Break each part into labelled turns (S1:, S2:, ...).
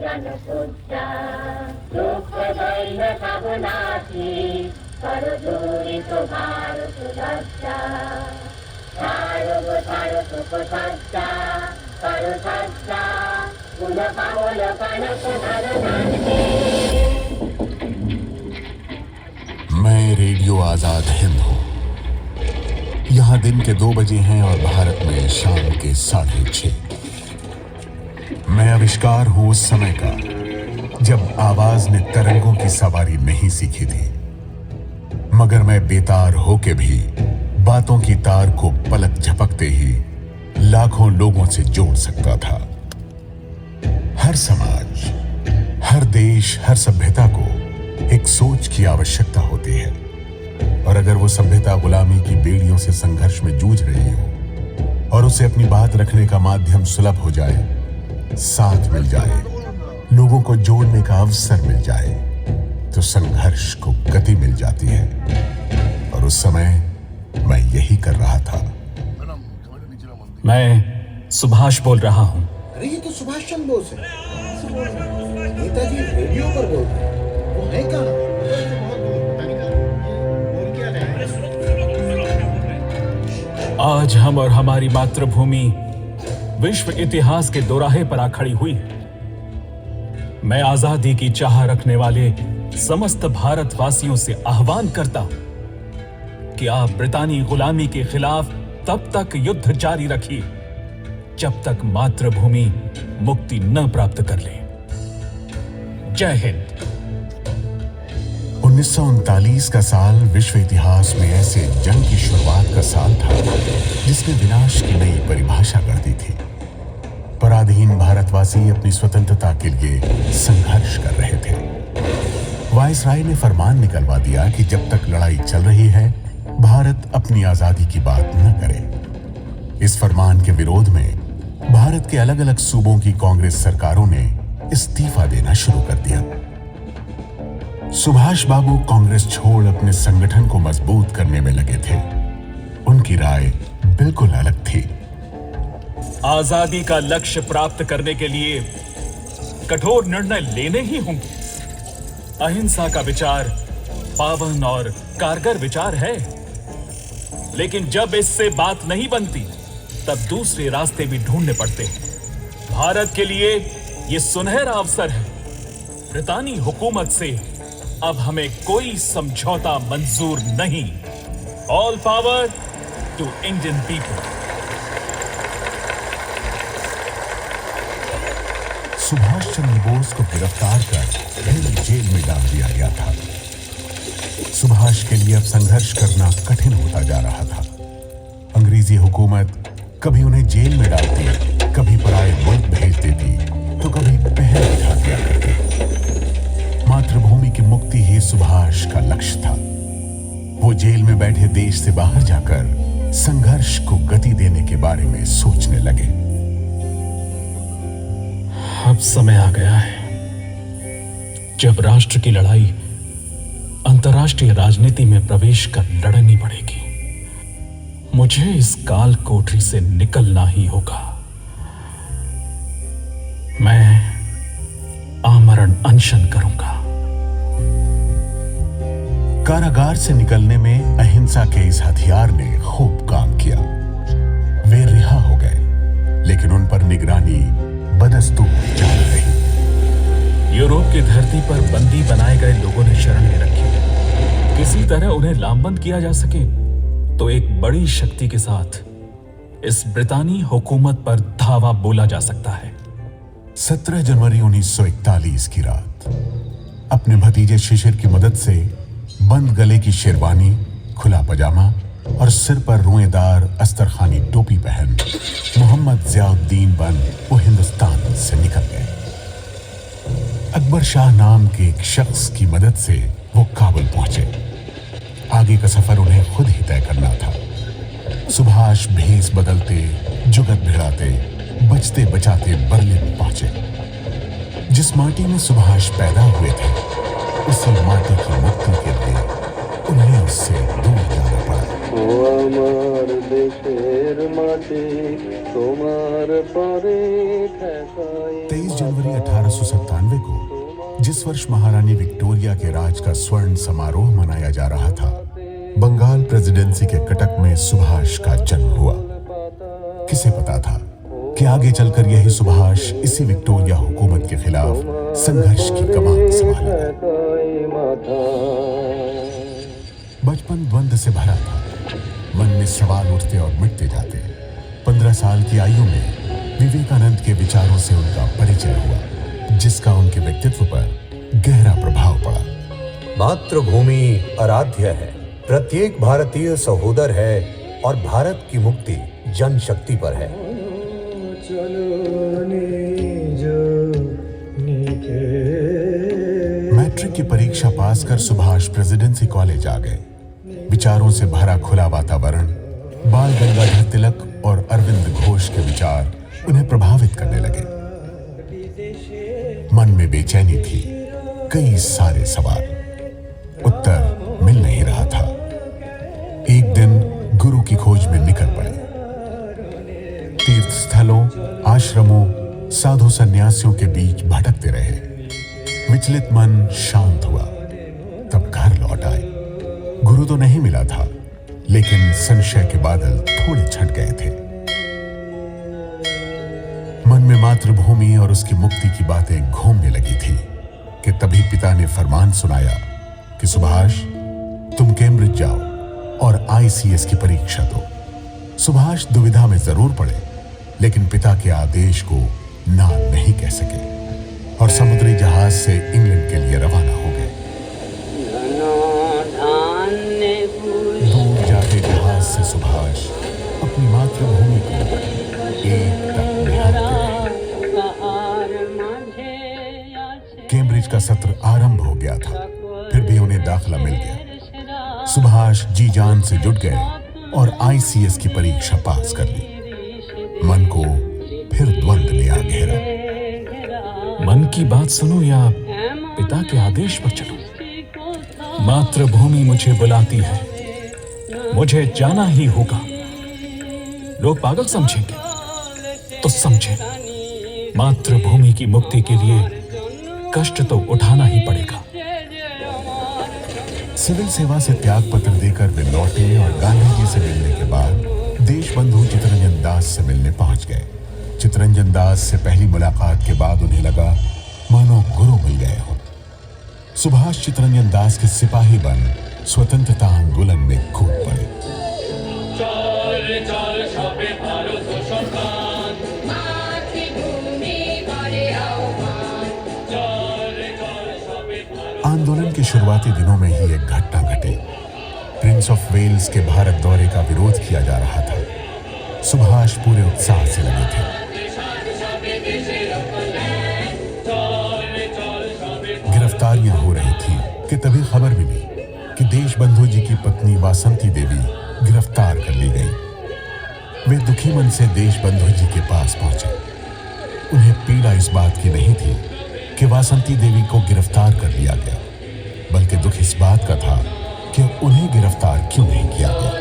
S1: जनपुत्रा दुःख दैन्य सब नाशी करो दूरी सुभार सुरक्षा छाड़ो सुख सच्चा करो सच्चा पुनः पावल कनक
S2: मैं रेडियो आजाद हिंद हूँ। यहाँ दिन के 2 बजे हैं और भारत में शाम के 6:30। मैं आविष्कार हूँ उस समय का जब आवाज ने तरंगों की सवारी नहीं सीखी थी, मगर मैं बेतार होके भी बातों की तार को पलक झपकते ही लाखों लोगों से जोड़ सकता था। हर समाज, हर देश, हर सभ्यता को एक सोच की आवश्यकता होती है, और अगर वो सभ्यता गुलामी की बेड़ियों से संघर्ष में जूझ रही हो और उसे अपनी बात रखने का माध्यम सुलभ हो जाए, साथ मिल जाए, लोगों को जोड़ने का अवसर मिल जाए, तो संघर्ष को गति मिल जाती है। और उस समय मैं यही कर रहा था।
S3: मैं सुभाष बोल रहा हूं।
S4: अरे ये तो सुभाष चंद्र बोस है। नेताजी रेडियो पर बोल रहे हैं, वो है कहाँ?
S3: आज हम और हमारी मातृभूमि विश्व इतिहास के दोराहे पर आ खड़ी हुई है। मैं आजादी की चाह रखने वाले समस्त भारतवासियों से आह्वान करता हूं कि आप ब्रितानी गुलामी के खिलाफ तब तक युद्ध जारी रखिए जब तक मातृभूमि मुक्ति न प्राप्त कर ले। जय हिंद।
S2: 1939 का साल विश्व इतिहास में ऐसे जंग की शुरुआत का साल था जिसने विनाश की नई परिभाषा कर दी थी। पराधीन भारतवासी अपनी स्वतंत्रता के लिए संघर्ष कर रहे थे। वायसराय ने फरमान निकलवा दिया कि जब तक लड़ाई चल रही है, भारत अपनी आजादी की बात न करे। इस फरमान के विरोध में भारत के अलग अलग सूबों की कांग्रेस सरकारों ने इस्तीफा देना शुरू कर दिया। सुभाष बाबू कांग्रेस छोड़ अपने संगठन को मजबूत करने में लगे थे। उनकी राय बिल्कुल अलग थी।
S3: आजादी का लक्ष्य प्राप्त करने के लिए कठोर निर्णय लेने ही होंगे। अहिंसा का विचार पावन और कारगर विचार है, लेकिन जब इससे बात नहीं बनती तब दूसरे रास्ते भी ढूंढने पड़ते हैं। भारत के लिए यह सुनहरा अवसर है। ब्रितानी हुकूमत से अब हमें कोई समझौता मंजूर नहीं। All power to Indian people.
S2: Subhash Chandra Bose को गिरफ्तार कर दिल्ली जेल में डाल दिया गया था। सुभाष के लिए अब संघर्ष करना कठिन होता जा रहा था। अंग्रेजी हुकूमत कभी उन्हें जेल में डालती, कभी पराये मुल्क भेज देती, तो कभी पहल दिखा दिया करती। मातृभूमि की मुक्ति ही सुभाष का लक्ष्य था। वो जेल में बैठे देश से बाहर जाकर संघर्ष को गति देने के बारे में सोचने लगे।
S3: अब समय आ गया है जब राष्ट्र की लड़ाई अंतर्राष्ट्रीय राजनीति में प्रवेश कर लड़नी पड़ेगी। मुझे इस काल कोठरी से निकलना ही होगा। मैं आमरण अनशन करूंगा।
S2: कारागार से निकलने में अहिंसा के इस हथियार ने खूब काम किया। वे रिहा हो गए, लेकिन उन पर निगरानी बदस्तूर जारी रही।
S3: यूरोप की धरती पर बंदी बनाए गए लोगों ने शरण ले रखी। किसी तरह उन्हें लामबंद किया जा सके तो एक बड़ी शक्ति के साथ इस ब्रितानी हुकूमत पर धावा बोला जा सकता है।
S2: 17 जनवरी 1941 की रात अपने भतीजे शिशिर की मदद से बंद गले की शेरवानी, खुला पजामा और सिर पर रुएदार अस्तरखानी टोपी पहन मोहम्मद जियाउद्दीन बन वो हिंदुस्तान से निकल गए। अकबर शाह नाम के एक शख्स की मदद से वो काबुल पहुंचे। आगे का सफर उन्हें खुद ही तय करना था। सुभाष भेस बदलते, जुगत भिड़ाते, बचते बचाते बर्लिन पहुंचे। जिस माटी में सुभाष पैदा हुए थे, उसी माटी की मुक्ति के लिए उन्हें उससे दूर जाना पड़ा।
S5: আমার দেশের মাটি তোমার পরে ঠেকায়।
S2: 23 जनवरी 1897 को, जिस वर्ष महारानी विक्टोरिया के राज का स्वर्ण समारोह मनाया जा रहा था, बंगाल प्रेसिडेंसी के कटक में सुभाष का जन्म हुआ। किसे पता था कि आगे चलकर यही सुभाष इसी विक्टोरिया हुकूमत के खिलाफ संघर्ष की कमान संभालेगा। बचपन द्वंद्व से भरा था। मन में सवाल उठते और मिटते जाते। 15 साल की आयु में विवेकानंद के विचारों से उनका परिचय हुआ, जिसका उनके व्यक्तित्व पर गहरा प्रभाव पड़ा।
S6: मातृभूमि आराध्य है, प्रत्येक भारतीय सहोदर है और भारत की मुक्ति जनशक्ति पर है।
S2: मैट्रिक की परीक्षा पास कर सुभाष प्रेसिडेंसी कॉलेज आ गए। विचारों से भरा खुला वातावरण, बाल गंगाधर तिलक और अरविंद घोष के विचार उन्हें प्रभावित करने लगे। मन में बेचैनी थी, कई सारे सवाल, उत्तर मिल नहीं रहा था। एक दिन गुरु की खोज में निकल पड़े। तीर्थ स्थलों, आश्रमों, साधु सन्यासियों के बीच भटकते रहे। विचलित मन शांत हुआ, तब घर लौट आए। गुरु तो नहीं मिला था, लेकिन संशय के बादल थोड़े छट गए थे। मन में मातृभूमि और उसकी मुक्ति की बातें घूमने लगी थी कि तभी पिता ने फरमान सुनाया कि सुभाष, तुम कैम्ब्रिज जाओ और ICS की परीक्षा दो। सुभाष दुविधा में जरूर पड़े, लेकिन पिता के आदेश को ना नहीं कह सके और समुद्री जहाज से इंग्लैंड के लिए रवाना हो गए। दूर जाते जहाज से सुभाष अपनी मातृभूमि को एक तक निहारते रहे। कैम्ब्रिज का सत्र आरंभ हो गया था, फिर भी उन्हें दाखिला मिल गया। सुभाष जी जान से जुट गए और ICS की परीक्षा पास कर ली। मन को फिर द्वंद्व ने आ घेरा।
S3: मन की बात सुनूं या पिता के आदेश पर चलूं? मातृभूमि मुझे बुलाती है, मुझे जाना ही होगा। लोग पागल समझेंगे तो समझें, मातृभूमि की मुक्ति के लिए कष्ट तो उठाना ही पड़ेगा।
S2: सिविल सेवा से त्याग पत्र देकर वे लौटे और गांधी जी से मिलने के बाद देशबंधु चित्तरंजन दास से मिलने पहुंच गए। चित्तरंजन दास से पहली मुलाकात के बाद उन्हें लगा मानो गुरु मिल गए हो। सुभाष चित्तरंजन दास के सिपाही बन स्वतंत्रता आंदोलन में कूद पड़े। आंदोलन के शुरुआती दिनों में ही एक घटना घटी। प्रिंस ऑफ वेल्स के भारत दौरे का विरोध किया जा रहा था। सुभाष पूरे उत्साह से लगे थे। गिरफ्तारियां हो रही थी कि तभी खबर मिली कि देशबंधु जी की पत्नी वासंती देवी गिरफ्तार कर ली गई। वे दुखी मन से देशबंधु जी के पास पहुंचे। उन्हें पीड़ा इस बात की नहीं थी कि वासंती देवी को गिरफ्तार कर लिया गया, बल्कि दुख इस बात का था कि उन्हें गिरफ्तार क्यों नहीं किया गया।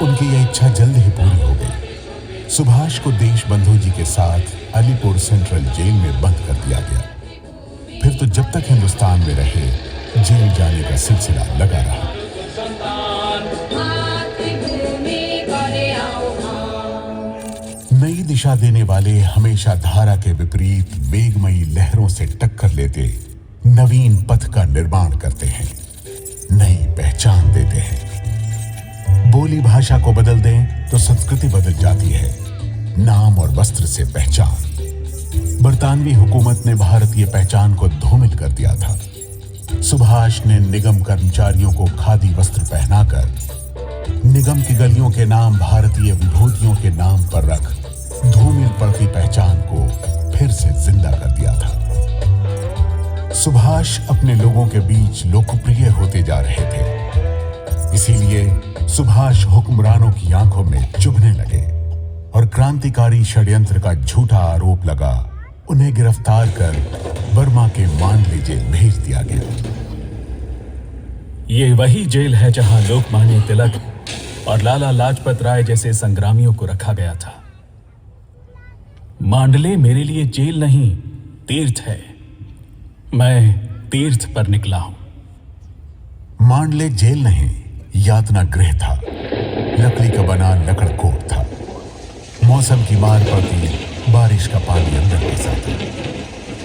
S2: उनकी यह इच्छा जल्द ही पूरी हो गई। सुभाष को देशबंधु जी के साथ अलीपुर सेंट्रल जेल में बंद कर दिया गया। फिर तो जब तक हिंदुस्तान में रहे, जेल जाने का सिलसिला लगा रहा। नई दिशा देने वाले हमेशा धारा के विपरीत वेगमयी लहरों से टक्कर लेते नवीन पथ का निर्माण करते हैं, नई पहचान देते हैं। बोली भाषा को बदल दें तो संस्कृति बदल जाती है, नाम और वस्त्र से पहचान। बरतानवी हुकूमत ने भारतीय पहचान को धूमिल कर दिया था। सुभाष ने निगम कर्मचारियों को खादी वस्त्र पहनाकर निगम की गलियों के नाम भारतीय विभूतियों के नाम पर रख धूमिल पड़ती पहचान को फिर से जिंदा कर दिया था। सुभाष अपने लोगों के बीच लोकप्रिय होते जा रहे थे। इसीलिए सुभाष हुक्मरानों की आंखों में चुभने लगे और क्रांतिकारी षड्यंत्र का झूठा आरोप लगा उन्हें गिरफ्तार कर बर्मा के मांडले जेल भेज दिया गया।
S3: ये वही जेल है जहां लोकमान्य तिलक और लाला लाजपत राय जैसे संग्रामियों को रखा गया था। मांडले मेरे लिए जेल नहीं, तीर्थ है। मैं तीर्थ पर निकला हूं।
S2: मांडले जेल नहीं, यातना गृह था। लकड़ी का बना लकड़कोट था। मौसम की मार पड़ती, बारिश का पानी अंदर घुस आता।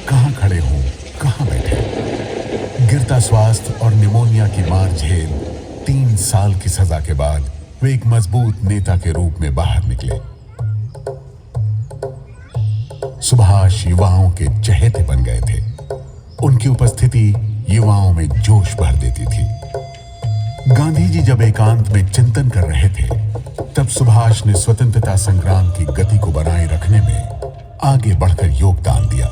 S2: कहां खड़े हों, कहां बैठे। गिरता स्वास्थ्य और निमोनिया की मार झेल 3 साल की सजा के बाद वे एक मजबूत नेता के रूप में बाहर निकले। सुभाष युवाओं के चहेते बन गए थे। उनकी उपस्थिति युवाओं में जोश भर देती थी। गांधी जी जब एकांत में चिंतन कर रहे थे, तब सुभाष ने स्वतंत्रता संग्राम की गति को बनाए रखने में आगे बढ़कर योगदान दिया।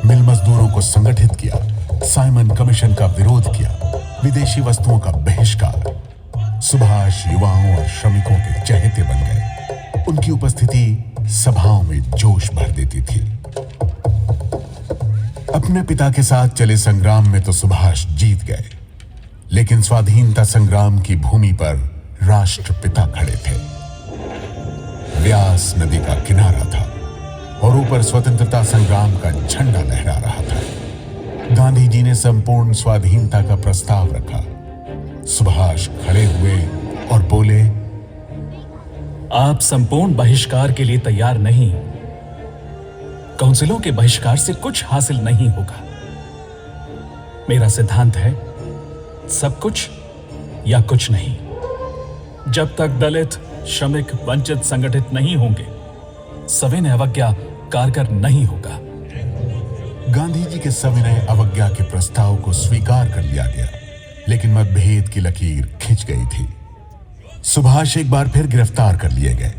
S2: मिल मजदूरों को संगठित किया, साइमन कमीशन का विरोध किया, विदेशी वस्तुओं का बहिष्कार। सुभाष युवाओं और श्रमिकों के चहेते बन गए। उनकी उपस्थिति सभाओं में जोश भर देती थी। अपने पिता के साथ चले संग्राम में तो सुभाष जीत गए, लेकिन स्वाधीनता संग्राम की भूमि पर राष्ट्रपिता खड़े थे। व्यास नदी का किनारा था और ऊपर स्वतंत्रता संग्राम का झंडा लहरा रहा था। गांधी जी ने संपूर्ण स्वाधीनता का प्रस्ताव रखा। सुभाष खड़े हुए और बोले,
S3: आप संपूर्ण बहिष्कार के लिए तैयार नहीं। काउंसिलों के बहिष्कार से कुछ हासिल नहीं होगा। मेरा सिद्धांत है, सब कुछ या कुछ नहीं। जब तक दलित, श्रमिक, वंचित संगठित नहीं होंगे, सविनय अवज्ञा कारगर नहीं होगा।
S2: गांधी जी के सविनय अवज्ञा के प्रस्ताव को स्वीकार कर लिया गया, लेकिन मतभेद की लकीर खिंच गई थी। सुभाष एक बार फिर गिरफ्तार कर लिए गए।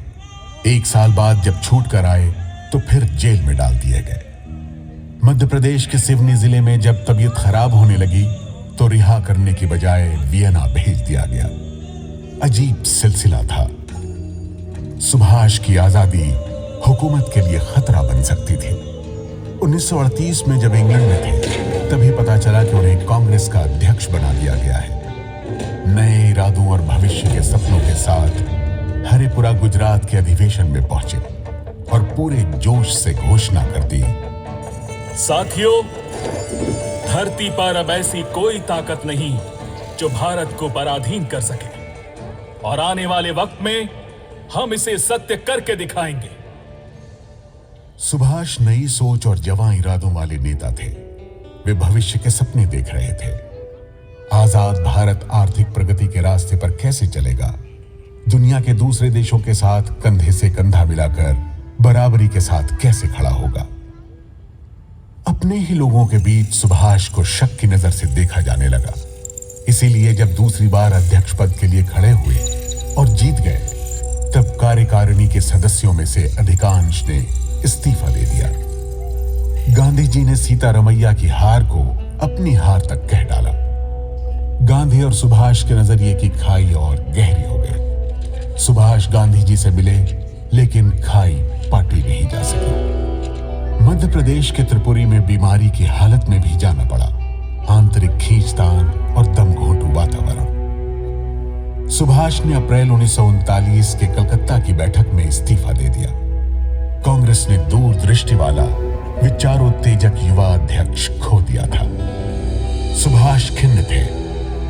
S2: 1 साल बाद जब छूट कर आए तो फिर जेल में डाल दिए गए। मध्य प्रदेश के सिवनी जिले में जब तबीयत खराब होने लगी तो रिहा करने की बजाय वियना भेज दिया गया। अजीब सिलसिला था। सुभाष की आजादी हुकूमत के लिए खतरा बन सकती थी। 1938 में जब इंग्लैंड में थे, तभी पता चला कि उन्हें कांग्रेस का अध्यक्ष बना दिया गया है। नए इरादों और भविष्य के सपनों के साथ हरिपुरा गुजरात के अधिवेशन में पहुंचे और पूरे जोश से घोषणा कर दी,
S3: साथियों, धरती पर अब ऐसी कोई ताकत नहीं जो भारत को पराधीन कर सके, और आने वाले वक्त में हम इसे सत्य करके दिखाएंगे।
S2: सुभाष नई सोच और जवां इरादों वाले नेता थे। वे भविष्य के सपने देख रहे थे। आजाद भारत आर्थिक प्रगति के रास्ते पर कैसे चलेगा, दुनिया के दूसरे देशों के साथ कंधे से कंधा मिलाकर बराबरी के साथ कैसे खड़ा होगा। अपने ही लोगों के बीच सुभाष को शक की नजर से देखा जाने लगा। इसीलिए जब दूसरी बार अध्यक्ष पद के लिए खड़े हुए और जीत गए, तब कार्यकारिणी के सदस्यों में से अधिकांश ने इस्तीफा दे दिया। गांधी जी ने सीतारमैया की हार को अपनी हार तक कह डाला। गांधी और सुभाष के नजरिए की खाई और गहरी हो गई। सुभाष गांधी जी से मिले, लेकिन खाई पाटी नहीं जा सकी। मध्य प्रदेश के त्रिपुरी में बीमारी की हालत में भी जाना पड़ा। आंतरिक खींचतान और दमघोंटू वातावरण। सुभाष ने अप्रैल 1939 के कलकत्ता की बैठक में इस्तीफा दे दिया। कांग्रेस ने दूरदृष्टि वाला विचारोत्तेजक युवा अध्यक्ष खो दिया था। सुभाष खिन्न थे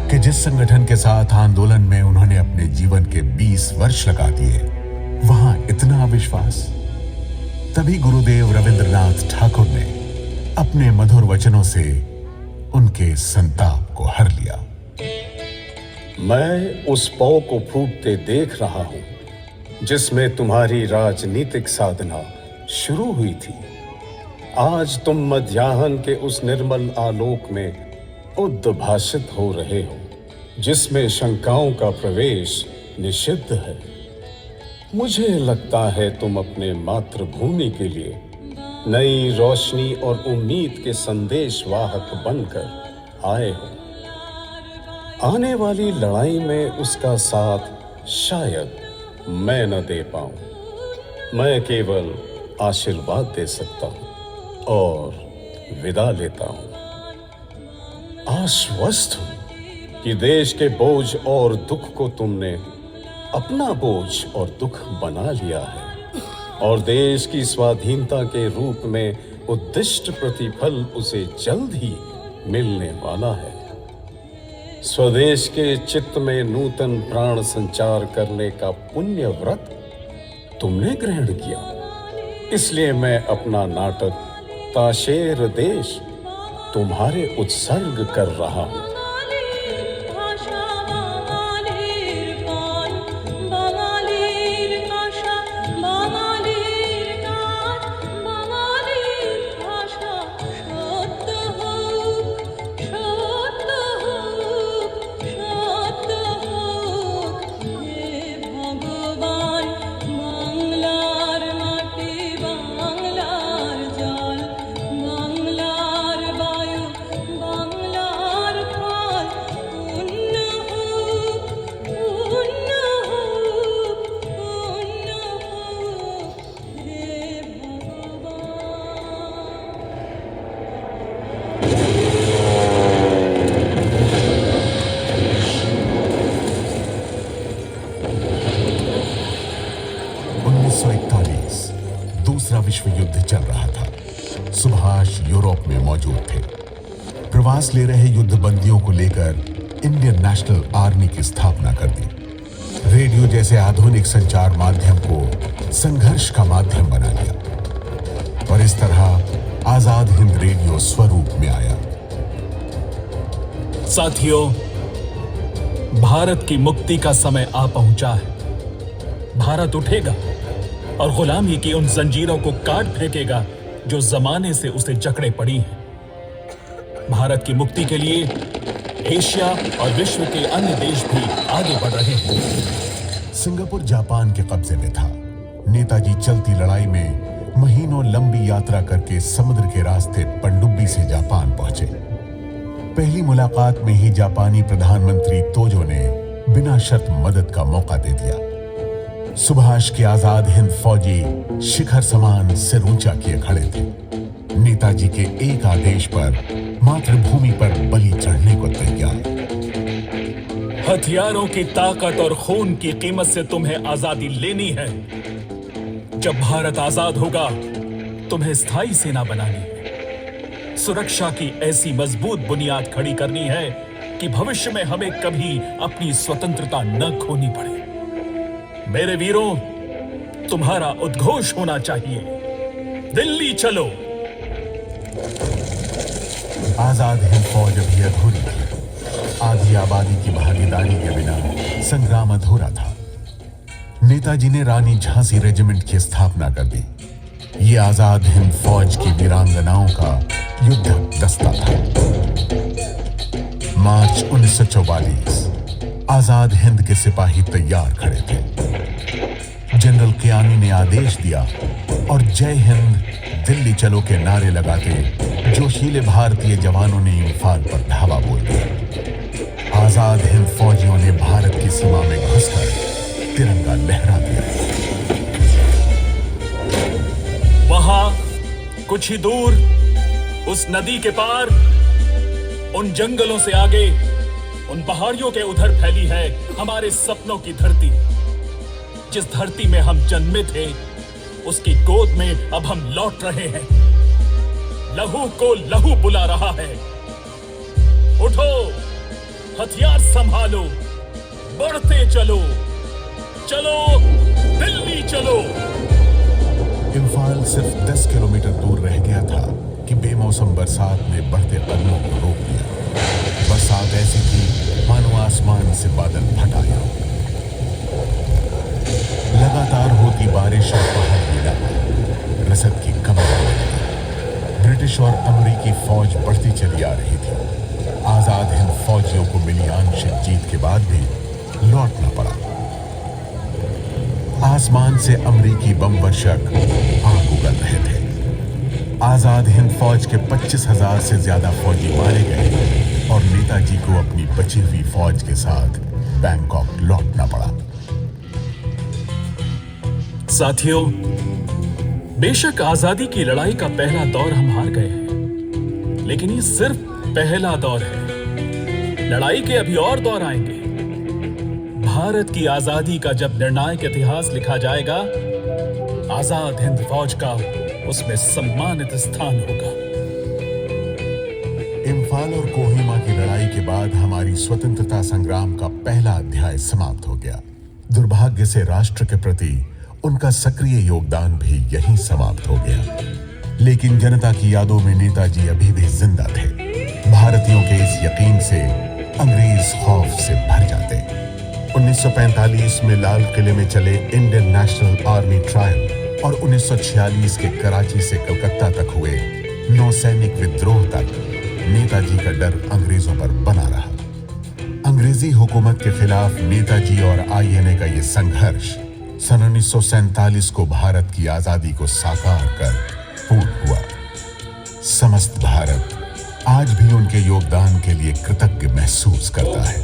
S2: कि जिस संगठन के साथ आंदोलन में उन्होंने अपने जीवन के 20 वर्ष लगा दिए, वहां इतना अविश्वास। तभी गुरुदेव रविंद्रनाथ ठाकुर ने अपने मधुर वचनों से उनके संताप को हर लिया।
S5: मैं उस पौ को फूटते देख रहा हूं जिसमें तुम्हारी राजनीतिक साधना शुरू हुई थी। आज तुम मध्याह्न के उस निर्मल आलोक में उद्भाषित हो रहे हो जिसमें शंकाओं का प्रवेश निषिद्ध है। मुझे लगता है तुम अपने मातृभूमि के लिए नई रोशनी और उम्मीद के संदेशवाहक बनकर आए हो। आने वाली लड़ाई में उसका साथ शायद मैं न दे पाऊं। मैं केवल आशीर्वाद दे सकता हूं और विदा लेता हूं। आश्वस्त हूं कि देश के बोझ और दुख को तुमने अपना बोझ और दुख बना लिया है। और देश की स्वाधीनता के रूप में उद्दिष्ट प्रतिफल उसे जल्द ही मिलने वाला है। स्वदेश के चित्त में नूतन प्राण संचार करने का पुण्य व्रत तुमने ग्रहण किया, इसलिए मैं अपना नाटक ताशेर देश तुम्हारे उत्सर्ग कर रहा हूं।
S2: दूसरा विश्व युद्ध चल रहा था। सुभाष यूरोप में मौजूद थे। प्रवास ले रहे युद्ध बंदियों को लेकर इंडियन नेशनल आर्मी की स्थापना कर दी। रेडियो जैसे आधुनिक संचार माध्यम को संघर्ष का माध्यम बना लिया और इस तरह आजाद हिंद रेडियो स्वरूप में आया।
S3: साथियों, भारत की मुक्ति का समय आ पहुंचा है। भारत उठेगा और गुलामी की उन जंजीरों को काट फेंकेगा जो जमाने से उसे जकड़े पड़ी हैं। भारत की मुक्ति के लिए एशिया और विश्व के अन्य देश भी आगे बढ़ रहे हैं।
S2: सिंगापुर जापान के कब्जे में था। नेताजी चलती लड़ाई में महीनों लंबी यात्रा करके समुद्र के रास्ते पनडुब्बी से जापान पहुंचे। पहली मुलाकात में ही जापानी प्रधानमंत्री तोजो ने बिना शर्त मदद का मौका दे दिया। सुभाष के आजाद हिंद फौजी शिखर समान सिर ऊंचा किए खड़े थे। नेताजी के एक आदेश पर मातृभूमि पर बलि चढ़ने को तैयार।
S3: हथियारों की ताकत और खून की कीमत से तुम्हें आजादी लेनी है। जब भारत आजाद होगा, तुम्हें स्थायी सेना बनानी है। सुरक्षा की ऐसी मजबूत बुनियाद खड़ी करनी है कि भविष्य में हमें कभी अपनी स्वतंत्रता न खोनी पड़े। मेरे वीरों, तुम्हारा उद्घोष होना चाहिए, दिल्ली चलो।
S2: आजाद हिंद फौज अभी अधूरी थी। आधी आबादी की भागीदारी के बिना संग्राम अधूरा था। नेताजी ने रानी झांसी रेजिमेंट की स्थापना कर दी। ये आजाद हिंद फौज की वीरांगनाओं का युद्धक दस्ता था। मार्च 1944 आजाद हिंद के सिपाही तैयार खड़े थे। जनरल कियानी ने आदेश दिया और जय हिंद दिल्ली चलो के नारे लगाते जोशीले भारतीय जवानों ने इंफाल पर धावा बोल दिया। आजाद हिंद फौजियों ने भारत की सीमा में घुसकर तिरंगा लहरा दिया।
S3: वहां कुछ ही दूर, उस नदी के पार, उन जंगलों से आगे, उन पहाड़ियों के उधर फैली है हमारे सपनों की धरती। जिस धरती में हम जन्मे थे, उसकी गोद में अब हम लौट रहे हैं। लहू को लहू बुला रहा है। उठो, हथियार संभालो, बढ़ते चलो, चलो दिल्ली चलो।
S2: इंफाल सिर्फ 10 किलोमीटर दूर रह गया था कि बेमौसम बरसात ने बढ़ते कदमों को रोक दिया। बरसात ऐसी थी मानो आसमान से बादल फट आया। लगातार होती बारिश और पहाड़ गिरा, रसद की कमी हो रही। ब्रिटिश और अमेरिकी फौज बढ़ती चली आ रही थी। आजाद हिंद फौजियों को मिली आंशिक जीत के बाद भी लौटना पड़ा। आसमान से अमेरिकी बम वर्षक आग उगल रहे थे। आजाद हिंद फौज के 25,000 से ज्यादा फौजी मारे गए और नेताजी को अपनी बची हुई फौज के साथ बैंकॉक लौटना पड़ा।
S3: साथियों, बेशक आजादी की लड़ाई का पहला दौर हम हार गए हैं, लेकिन ये सिर्फ पहला दौर है। लड़ाई के अभी और दौर आएंगे। भारत की आजादी का जब निर्णायक इतिहास लिखा जाएगा, आजाद हिंद फौज का उसमें सम्मानित स्थान होगा।
S2: इम्फाल और कोहिमा की लड़ाई के बाद हमारी स्वतंत्रता संग्राम का पहला अध्याय समाप्त हो गया। दुर्भाग्य से राष्ट्र के प्रति उनका सक्रिय योगदान भी यहीं समाप्त हो गया। लेकिन जनता की यादों में नेताजी अभी भी जिंदा थे। भारतीयों के इस यकीन से अंग्रेज खौफ से भर जाते। 1945 में लाल किले में चले इंडियन नेशनल आर्मी ट्रायल और 1946 के कराची से कलकत्ता तक हुए नौसैनिक विद्रोह तक नेताजी का डर अंग्रेजों पर बना रहा। अंग्रेजी हुकूमत के खिलाफ नेताजी और आईएनए का यह संघर्ष सन 1947 को भारत की आजादी को साकार कर पूर्ण हुआ। समस्त भारत आज भी उनके योगदान के लिए कृतज्ञ महसूस करता है।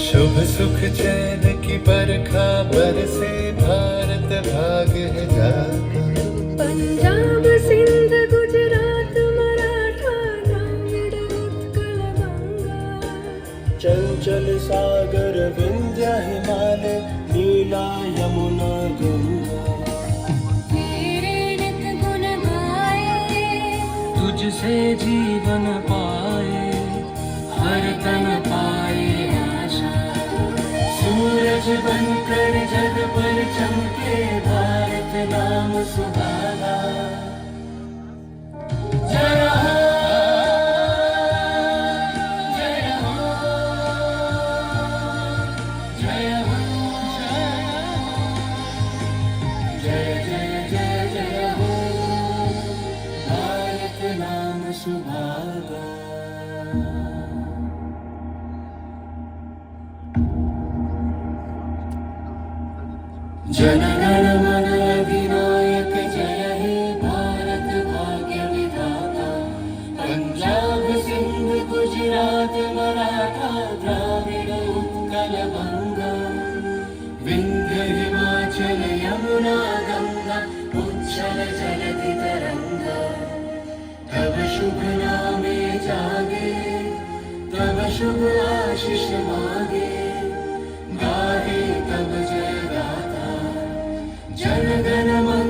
S7: शुभ सुख चैन की बरखा बरसे भारत भाग है जागा।
S8: पंजाब सिंध गुजरात मराठा द्राविड़ उत्कल गंगा।
S7: चंचल सागर विंध्य हिमालय नीला यमुना गंगा।
S8: तेरे नित गुण गाए
S7: तुझसे जीवन पाए हर तन पाए आशा। सूरज बनकर जग पर चमके भारत नाम सुहाना। जय हो जय हो जय हो जय जय जय जय हो भारत नाम सुहाना। जन गण मन अधिनायक जय हे भारत भाग्य विधाता। पंजाब सिंध गुजरात मराठा द्राविड़ उत्कल गंगा। विंध्य हिमाचल यमुना गंगा उच्छल जलधि तरंगा। तब शुभ नामे जागे तब शुभ आशीष मांगे। गाहे तब जय गाथा जन गण मन